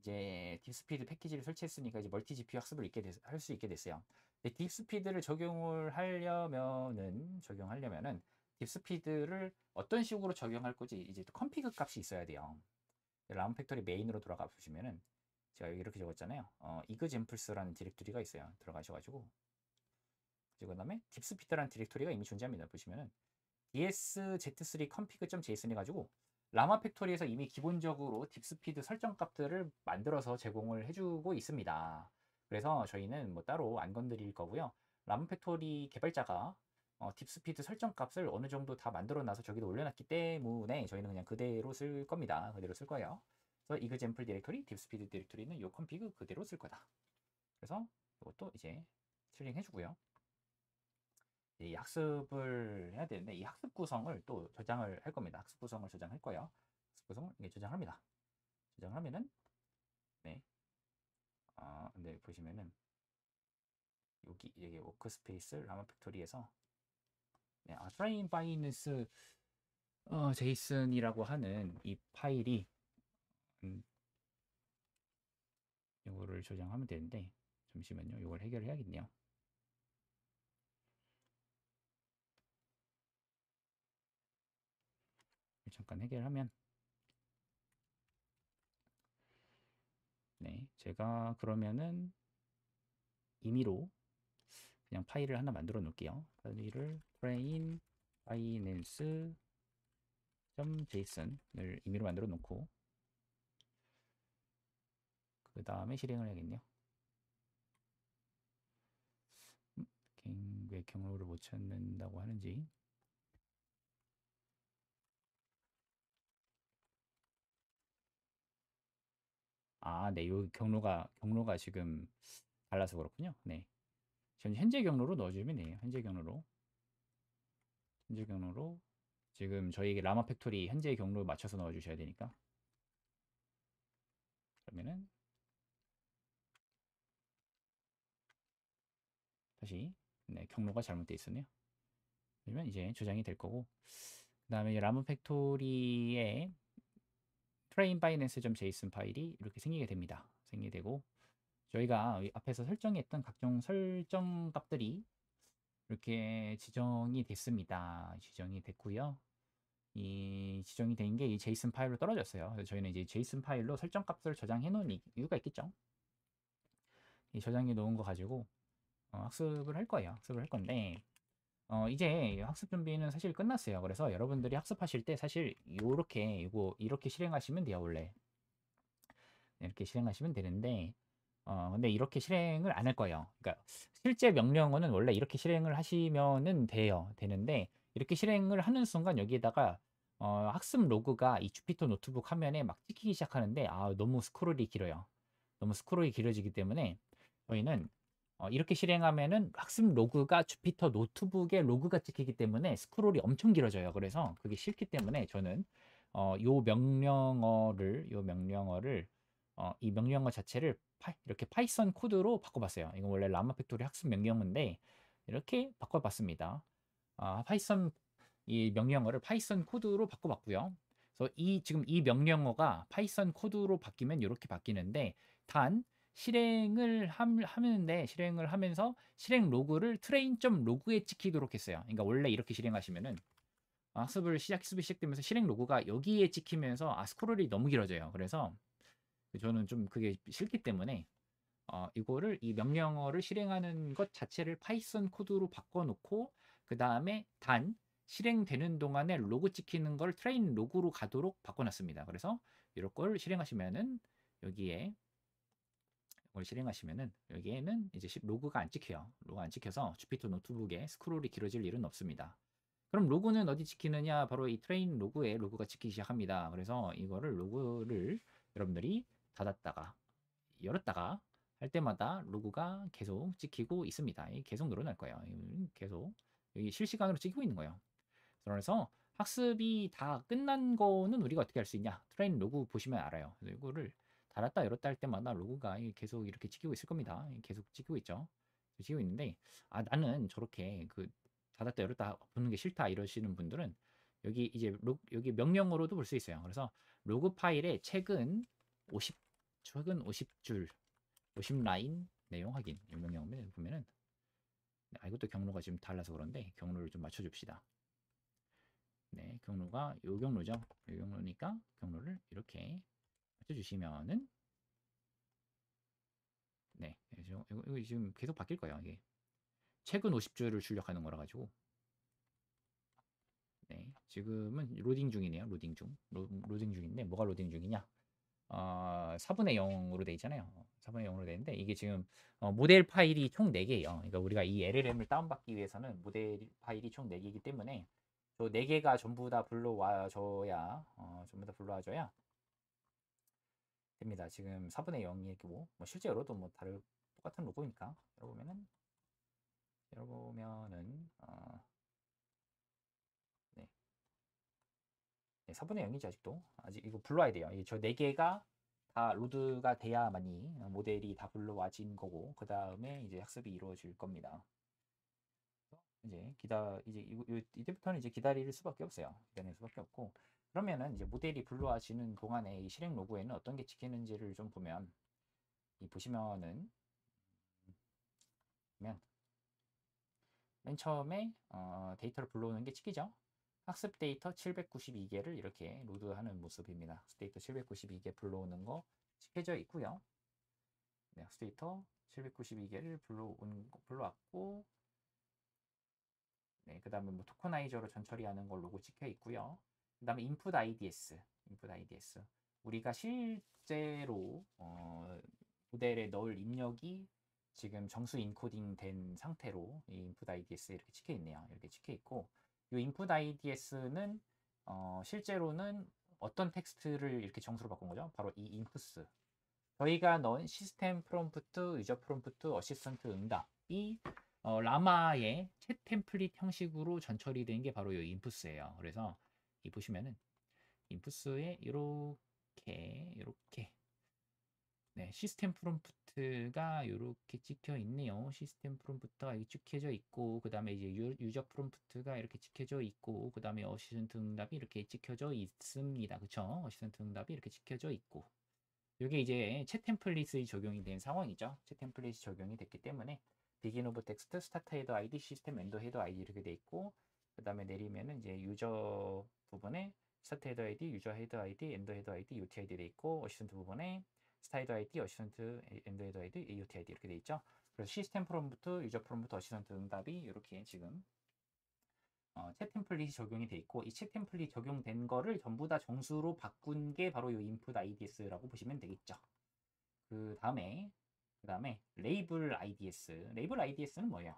이제 딥스피드 패키지를 설치했으니까 이제 멀티 GPU 학습을 할 수 있게 됐어요. 딥스피드를 적용하려면은 딥스피드를 어떤 식으로 적용할 거지 이제 또 컴피그 값이 있어야 돼요. 라운 팩토리 메인으로 돌아가 보시면은 제가 여기 이렇게 적었잖아요. 이그젬플스라는 디렉토리가 있어요. 들어가셔가지고 그 다음에 딥스피드라는 디렉토리가 이미 존재합니다. 보시면은 dsz3 config.json 해가지고 라마 팩토리에서 이미 기본적으로 딥스피드 설정 값들을 만들어서 제공을 해주고 있습니다. 그래서 저희는 뭐 따로 안 건드릴 거고요. 라마 팩토리 개발자가 딥스피드 설정 값을 어느 정도 다 만들어 놔서 저기다 올려놨기 때문에 저희는 그냥 그대로 쓸 겁니다. 그대로 쓸 거예요. 그래서 이그젬플 디렉토리, 딥스피드 디렉토리는 요 컴피그 그대로 쓸 거다. 그래서 이것도 이제 튜닝 해주고요. 이 학습을 해야 되는데 이 학습 구성을 또 저장을 할 겁니다. 학습 구성을 저장할 거예요. 학습 구성을 이게 저장합니다. 저장하면은 네, 근데 보시면은 여기 워크스페이스 라마 팩토리에서 네, 트레인 바이낸스 제이슨이라고 하는 이 파일이 이거를 저장하면 되는데 잠시만요. 이걸 해결해야겠네요. 잠깐 해결하면 네, 제가 그러면은 임의로 그냥 파일을 하나 만들어 놓을게요. 파일을 train binance .json을 임의로 만들어 놓고 그 다음에 실행을 해야겠네요. 왜 경로를 못 찾는다고 하는지. 네, 요 경로가 지금 달라서 그렇군요. 네, 지금 현재 경로로 넣어주면 돼요. 현재 경로로 지금 저희 라마 팩토리 현재 경로 맞춰서 넣어주셔야 되니까. 그러면은 다시 네, 경로가 잘못되어 있었네요. 그러면 이제 저장이 될 거고, 그 다음에 라마 팩토리에 train binance.json 파일이 이렇게 생기게 됩니다. 생기게 되고, 저희가 앞에서 설정했던 각종 설정 값들이 이렇게 지정이 됐습니다. 지정이 됐고요. 이 지정이 된 게 이 JSON 파일로 떨어졌어요. 그래서 저희는 이제 JSON 파일로 설정 값을 저장해 놓은 이유가 있겠죠. 이 저장해 놓은 거 가지고 학습을 할 거예요. 학습을 할 건데 이제 학습 준비는 사실 끝났어요. 그래서 여러분들이 학습하실 때 사실 이렇게 실행하시면 돼요. 원래 이렇게 실행하시면 되는데 근데 이렇게 실행을 안 할 거예요. 그러니까 실제 명령어는 원래 이렇게 실행을 하시면은 되는데 이렇게 실행을 하는 순간 여기에다가 학습 로그가 이 주피터 노트북 화면에 막 찍히기 시작하는데 너무 스크롤이 길어요. 너무 스크롤이 길어지기 때문에 저희는 이렇게 실행하면은 학습 로그가 주피터 노트북에 로그가 찍히기 때문에 스크롤이 엄청 길어져요. 그래서 그게 싫기 때문에 저는 이 명령어 자체를 이렇게 파이썬 코드로 바꿔봤어요. 이거 원래 라마 팩토리 학습 명령어인데 이렇게 바꿔봤습니다. 파이썬 이 명령어를 파이썬 코드로 바꿔봤고요. 그래서 지금 이 명령어가 파이썬 코드로 바뀌면 이렇게 바뀌는데 단 실행을 하면서 실행 로그를 train.log에 찍히도록 했어요. 그러니까 원래 이렇게 실행하시면은 학습이 시작되면서 실행 로그가 여기에 찍히면서 스크롤이 너무 길어져요. 그래서 저는 좀 그게 싫기 때문에 이 명령어를 실행하는 것 자체를 파이썬 코드로 바꿔놓고 그 다음에 단 실행되는 동안에 로그 찍히는 걸 트레인 로그로 가도록 바꿔놨습니다. 그래서 이런 걸 실행하시면은 여기에 이걸 실행하시면은 여기에는 이제 로그가 안 찍혀요. 로그가 안 찍혀서 주피터 노트북에 스크롤이 길어질 일은 없습니다. 그럼 로그는 어디 찍히느냐? 바로 이 트레인 로그에 로그가 찍히기 시작합니다. 그래서 이거를 로그를 여러분들이 닫았다가 열었다가 할 때마다 로그가 계속 찍히고 있습니다. 계속 늘어날 거예요. 계속 여기 실시간으로 찍히고 있는 거예요. 그래서 학습이 다 끝난 거는 우리가 어떻게 할 수 있냐? 트레인 로그 보시면 알아요. 그래서 이거를 닫았다 열었다 할 때마다 로그가 계속 이렇게 찍히고 있을 겁니다. 계속 찍히고 있죠. 찍히고 있는데 나는 저렇게 닫았다 열었다 보는 게 싫다 이러시는 분들은 여기 이제 여기 명령어로도 볼 수 있어요. 그래서 로그 파일에 최근 50줄 50라인 내용 확인 이 명령어를 보면은 이것도 경로가 지금 달라서 그런데 경로를 좀 맞춰줍시다. 네, 경로가 요 경로죠. 요 경로니까 경로를 이렇게 맞춰주시면은 네, 이거 지금 계속 바뀔 거예요. 이게 최근 50줄을 출력하는 거라 가지고 네, 지금은 로딩 중이네요. 로딩 중인데 뭐가 로딩 중이냐? 4분의 0으로 돼 있잖아요. 4분의 0으로 돼 있는데 이게 지금 모델 파일이 총 4개예요. 그러니까 우리가 이 LLM을 다운받기 위해서는 모델 파일이 총 4개이기 때문에 저 4개가 전부 다 불러와줘야 됩니다. 지금 4분의 0이고 뭐 실제로도 뭐 똑같은 로고니까 열어보면은 네. 네, 4분의 0이지 아직도. 아직 이거 불러야 돼요. 저 4개가 다 로드가 돼야만이 모델이 다 불러와진 거고 그 다음에 이제 학습이 이루어질 겁니다. 이때부터는 이제 기다릴 수밖에 없어요. 기다릴 수밖에 없고, 그러면은 이제 모델이 불러와지는 동안에 이 실행 로그에는 어떤 게 찍히는지를 좀 보면, 보시면은 맨 처음에 데이터를 불러오는 게 찍히죠. 학습 데이터 792개를 이렇게 로드하는 모습입니다. 학습 데이터 792개 불러오는 거 찍혀져 있고요. 네, 학습 데이터 792개를 불러왔고, 네, 그 다음에 뭐 토커나이저로 전처리하는 걸 로고 찍혀 있고요. 그 다음에 input IDS, 우리가 실제로 모델에 넣을 입력이 지금 정수 인코딩 된 상태로 이 input IDS에 이렇게 찍혀 있네요. 이렇게 찍혀 있고, 이 input IDS는 실제로는 어떤 텍스트를 이렇게 정수로 바꾼 거죠? 바로 이 inputs. 저희가 넣은 시스템 프롬프트, 유저 프롬프트, 어시스턴트 응답이 라마의 챗 템플릿 형식으로 전처리 된 게 바로 이 인풋스예요. 그래서 이 보시면은 인풋스에 이렇게 네, 시스템 프롬프트가 이렇게 찍혀 있네요. 시스템 프롬프트가 여기 찍혀져 있고, 그 다음에 이제 유저 프롬프트가 이렇게 찍혀져 있고, 그 다음에 어시스턴트 응답이 이렇게 찍혀져 있습니다. 그쵸? 어시스턴트 응답이 이렇게 찍혀져 있고, 이게 이제 챗 템플릿이 적용이 된 상황이죠. 챗 템플릿이 적용이 됐기 때문에 begin of text, start header ID, 시스템 엔드 헤더 ID 이렇게 돼 있고, 그 다음에 내리면은 이제 유저 부분에 start header ID, 유저 헤더 ID, 엔드 헤더 ID, UTID 돼 있고, 어시스턴트 부분에 스타이드 ID, 어시스턴트 엔드 헤더 ID, UTID 이렇게 돼 있죠. 그래서 시스템 프롬프트, 유저 프롬프트, 어시스턴트 응답이 이렇게 지금 챗 템플릿이 적용이 돼 있고, 이 챗 템플릿 적용된 거를 전부 다 정수로 바꾼 게 바로 이 input IDS라고 보시면 되겠죠. 그 다음에 레이블 IDS. 레이블 IDS는 뭐예요?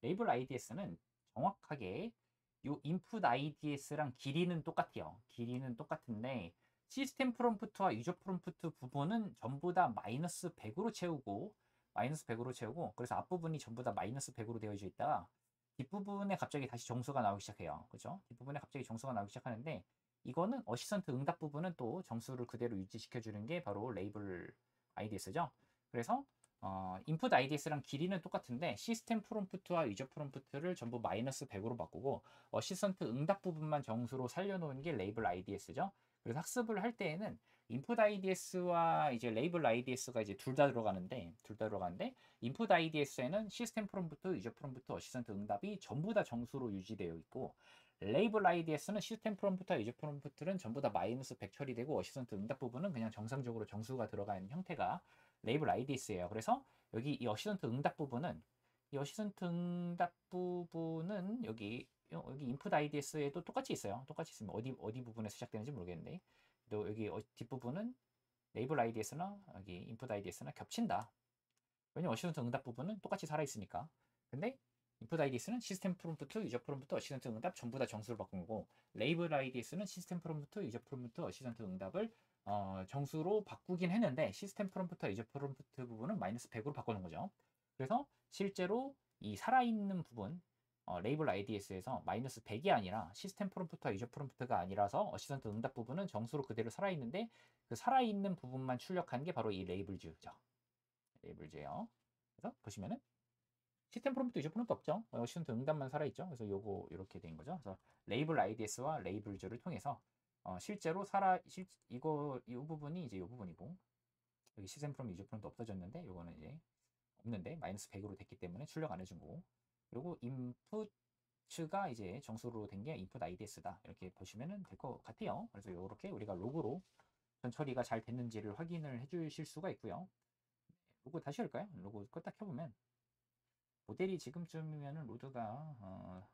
레이블 IDS는 정확하게 요 input IDS랑 길이는 똑같아요. 길이는 똑같은데 시스템 프롬프트와 유저 프롬프트 부분은 전부 다 마이너스 100으로 채우고 그래서 앞부분이 전부 다 마이너스 100으로 되어져 있다가 뒷부분에 갑자기 다시 정수가 나오기 시작해요. 그죠? 뒷부분에 갑자기 정수가 나오기 시작하는데 이거는 어시스턴트 응답 부분은 또 정수를 그대로 유지시켜 주는 게 바로 레이블 IDS죠. 그래서 input IDS랑 길이는 똑같은데 시스템 프롬프트와 유저 프롬프트를 전부 마이너스 100으로 바꾸고 어시스턴트 응답 부분만 정수로 살려놓은 게 레이블 IDS죠. 그래서 학습을 할 때에는 input IDS와 이제 레이블 IDS가 이제 둘 다 들어가는데 input IDS에는 시스템 프롬프트, 유저 프롬프트, 어시스턴트 응답이 전부 다 정수로 유지되어 있고 레이블 IDS는 시스템 프롬프트와 유저 프롬프트는 전부 다 마이너스 100 처리되고 어시스턴트 응답 부분은 그냥 정상적으로 정수가 들어가 있는 형태가 레이블 IDS예요. 그래서 여기 이 어시스턴트 응답 부분은 여기 input IDS에도 똑같이 있어요. 똑같이 있으면 어디 부분에서 시작되는지 모르겠는데 또 여기 뒷부분은 레이블 IDS나 여기 input IDS나 겹친다. 왜냐면 어시스턴트 응답 부분은 똑같이 살아있으니까. 근데 input IDS는 시스템 프롬프트, 유저 프롬프트, 어시스턴트 응답 전부 다 정수를 바꾼 거고 레이블 IDS는 시스템 프롬프트, 유저 프롬프트, 어시스턴트 응답을 정수로 바꾸긴 했는데 시스템 프롬프트, 유저 프롬프트 부분은 마이너스 100으로 바꾸는 거죠. 그래서 실제로 이 살아있는 부분 레이블 IDS에서 마이너스 100이 아니라 시스템 프롬프트와 유저 프롬프트가 아니라서 어시스턴트 응답 부분은 정수로 그대로 살아있는데 그 살아있는 부분만 출력한 게 바로 이 레이블즈죠. 레이블즈예요. 그래서 보시면은 시스템 프롬프트, 유저 프롬프트 없죠. 어시스턴트 응답만 살아있죠. 그래서 요거 이렇게 된 거죠. 그래서 레이블 IDS와 레이블즈를 통해서 실제로 이 부분이 이제 이 부분이고 여기 시스템 프롬, 유저 프롬프트 없어졌는데 요거는 이제 없는데 마이너스 100으로 됐기 때문에 출력 안 해준 거고 그리고 인풋가 이제 정수로 된 게 input IDS다. 이렇게 보시면 될 것 같아요. 그래서 이렇게 우리가 로그로 전 처리가 잘 됐는지를 확인을 해주실 수가 있고요. 로그 다시 할까요? 로그 껐다 켜보면 모델이 지금쯤이면 로드가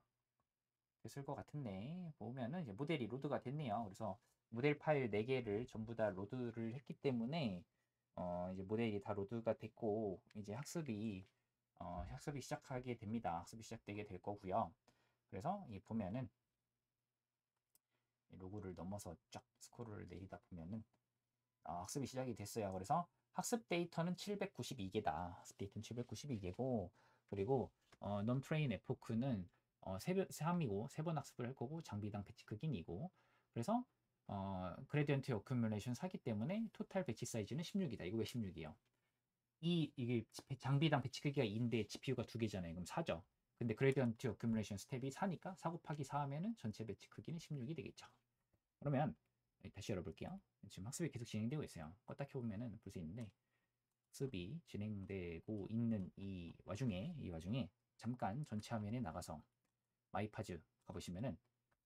됐을 것 같은데 보면은 이제 모델이 로드가 됐네요. 그래서 모델 파일 4개를 전부 다 로드를 했기 때문에 이제 모델이 다 로드가 됐고 이제 학습이 시작하게 됩니다. 학습이 시작되게 될 거고요. 그래서 이 보면은 로그를 넘어서 쫙 스크롤을 내리다 보면은 학습이 시작이 됐어요. 그래서 학습 데이터는 792개다. 학습 데이터는 792개고 그리고 non-train epoch는 3이고 3번 학습을 할 거고 장비당 배치 크기는 2고 그래서 그레디언트 어큐뮬레이션 4기 때문에 토탈 배치 사이즈는 16이다. 이거 왜 16이에요? 이게 장비당 배치 크기가 2인데 GPU가 2개잖아요. 그럼 4죠. 근데 그레디언트 어큐뮬레이션 스텝이 4니까 4 곱하기 4 하면은 전체 배치 크기는 16이 되겠죠. 그러면 다시 열어볼게요. 지금 학습이 계속 진행되고 있어요. 껐다 켜보면은 볼 수 있는데 학습이 진행되고 있는 이 와중에 잠깐 전체 화면에 나가서 마이파즈 가보시면은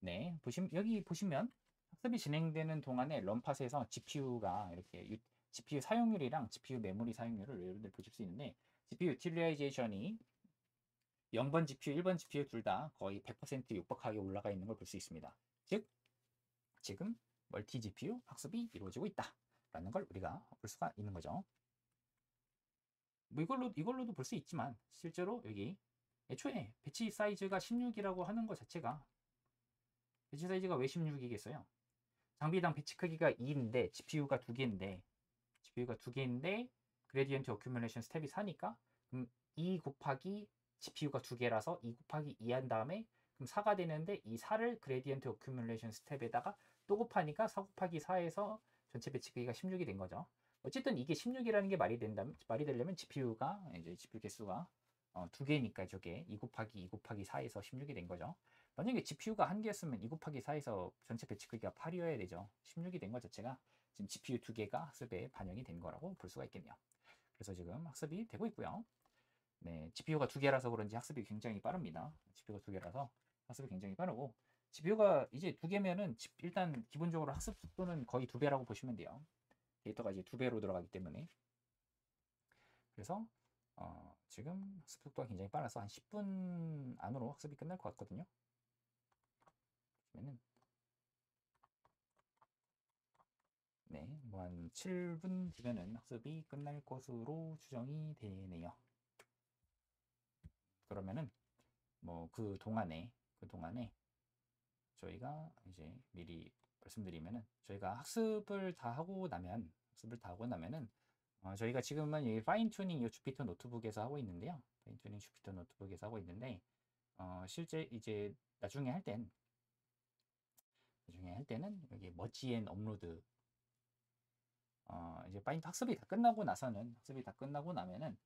네 여기 보시면 학습이 진행되는 동안에 럼팟에서 GPU가 이렇게 GPU 사용률이랑 GPU 메모리 사용률을 여러분들 보실 수 있는데 GPU 유틸라이제이션이 0번 GPU, 1번 GPU 둘 다 거의 100% 육박하게 올라가 있는 걸 볼 수 있습니다. 즉 지금 멀티 GPU 학습이 이루어지고 있다 라는 걸 우리가 볼 수가 있는 거죠. 뭐 이걸로도 볼 수 있지만 실제로 여기 애초에 배치 사이즈가 16이라고 하는 것 자체가 배치 사이즈가 왜 16이겠어요? 장비당 배치 크기가 2인데 GPU가 2개인데 그레디언트 어큐뮬레이션 스텝이 4니까 그럼 2 곱하기 GPU가 2개라서 2 곱하기 2 한 다음에 그럼 4가 되는데 이 4를 그레디언트 어큐뮬레이션 스텝에다가 또 곱하니까 4 곱하기 4에서 전체 배치 크기가 16이 된 거죠. 어쨌든 이게 16이라는 게 말이 되려면 GPU가 이제 GPU 개수가 2개니까 저게 2 곱하기 4에서 16이 된 거죠. 만약에 GPU가 1개였으면 2 곱하기 4에서 전체 배치 크기가 8이어야 되죠. 16이 된 것 자체가 지금 GPU 2개가 학습에 반영이 된 거라고 볼 수가 있겠네요. 그래서 지금 학습이 되고 있고요. 네, GPU가 2개라서 그런지 학습이 굉장히 빠릅니다. GPU가 2개라서 학습이 굉장히 빠르고 GPU가 이제 2개면은 일단 기본적으로 학습 속도는 거의 2배라고 보시면 돼요. 데이터가 이제 2배로 들어가기 때문에. 그래서 지금 학습 속도가 굉장히 빨라서 한 10분 안으로 학습이 끝날 것 같거든요. 그러면은 네, 뭐 한 7분 뒤면은 학습이 끝날 것으로 추정이 되네요. 그러면은 뭐 그 동안에 저희가 이제 미리 말씀드리면은 저희가 학습을 다 하고 나면은 저희가 지금은 이 파인 튜닝 이 주피터 노트북에서 하고 있는데요. 파인 튜닝 주피터 노트북에서 하고 있는데 실제 이제 나중에 할 때는 여기 머지 앤 업로드 이제 파인 학습이 다 끝나고 나면은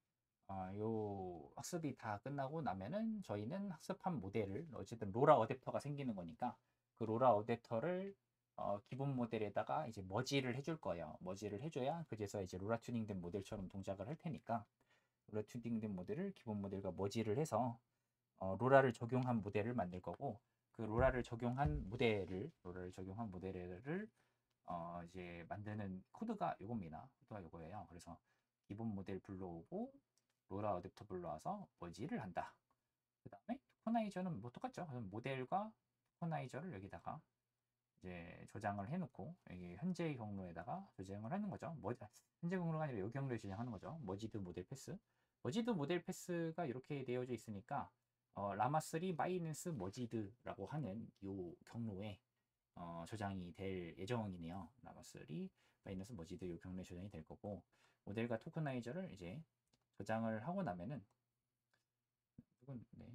요 학습이 다 끝나고 나면은 저희는 학습한 모델을 어쨌든 로라 어댑터가 생기는 거니까 그 로라 어댑터를 기본 모델에다가 이제 머지를 해줄 거예요. 머지를 해줘야 그제서 이제 로라 튜닝된 모델처럼 동작을 할 테니까 로라 튜닝된 모델을 기본 모델과 머지를 해서 로라를 적용한 모델을 만들 거고 그 로라를 적용한 모델을 이제 만드는 코드가 요겁니다. 코드가 요거예요. 그래서 기본 모델 불러오고 로라 어댑터 불러와서 머지를 한다. 그 다음에 토커나이저는 뭐 똑같죠. 그럼 모델과 토커나이저를 여기다가 이제 저장을 해놓고 여기 현재 경로에다가 저장을 하는 거죠. 현재 경로가 아니라 요 경로에 저장하는 거죠. 머지드 모델 패스. 머지드 모델 패스가 이렇게 되어져 있으니까 라마3 마이너스 머지드라고 하는 요 경로에 저장이 될 예정이네요. 라마3 마이너스 머지드 요 경로에 저장이 될 거고 모델과 토커나이저를 이제 저장을 하고 나면은 네.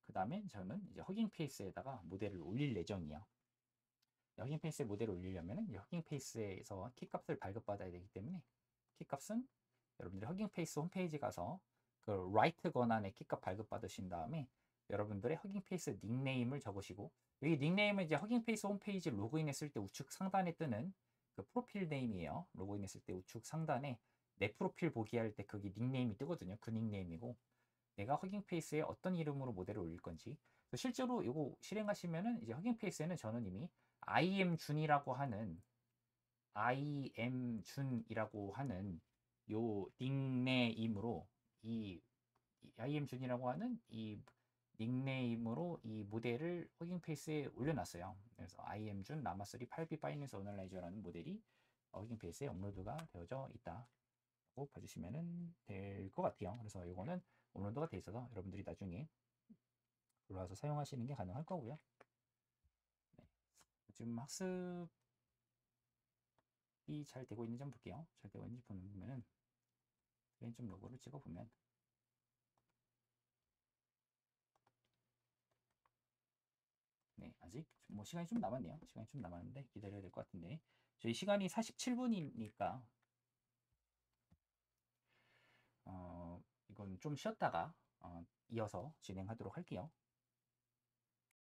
그 다음에 저는 이제 허깅 페이스에다가 모델을 올릴 예정이에요. 허깅 페이스에 모델을 올리려면 허깅 페이스에서 키값을 발급받아야 되기 때문에 키값은 여러분들이 허깅 페이스 홈페이지 가서 그 라이트 권한의 키값 발급받으신 다음에 여러분들의 허깅 페이스 닉네임을 적으시고 여기 닉네임은 이제 허깅 페이스 홈페이지 로그인했을 때 우측 상단에 뜨는 그 프로필 네임이에요. 로그인했을 때 우측 상단에 내 프로필 보기 할 때 거기 닉네임이 뜨거든요. 그 닉네임이고 내가 허깅 페이스에 어떤 이름으로 모델을 올릴 건지 실제로 이거 실행하시면은 이제 허깅 페이스에는 저는 이미 IM준이라고 하는 요 닉네임으로 이 IM준이라고 하는 이 닉네임으로 이 모델을 허깅 페이스에 올려놨어요. 그래서 IM준 라마3 8B 파이낸스 어널라이저라는 모델이 허깅 페이스에 업로드가 되어져 있다고 봐주시면 될 것 같아요. 그래서 이거는 업로드가 돼 있어서 여러분들이 나중에 들어와서 사용하시는 게 가능할 거고요. 네. 지금 학습이 잘 되고 있는지 한번 볼게요. 잘 되고 있는지 보면은 브레인점 로고를 찍어보면 네, 아직 뭐 시간이 좀 남았네요. 시간이 좀 남았는데 기다려야 될 것 같은데 저희 시간이 47분이니까 이건 좀 쉬었다가 이어서 진행하도록 할게요.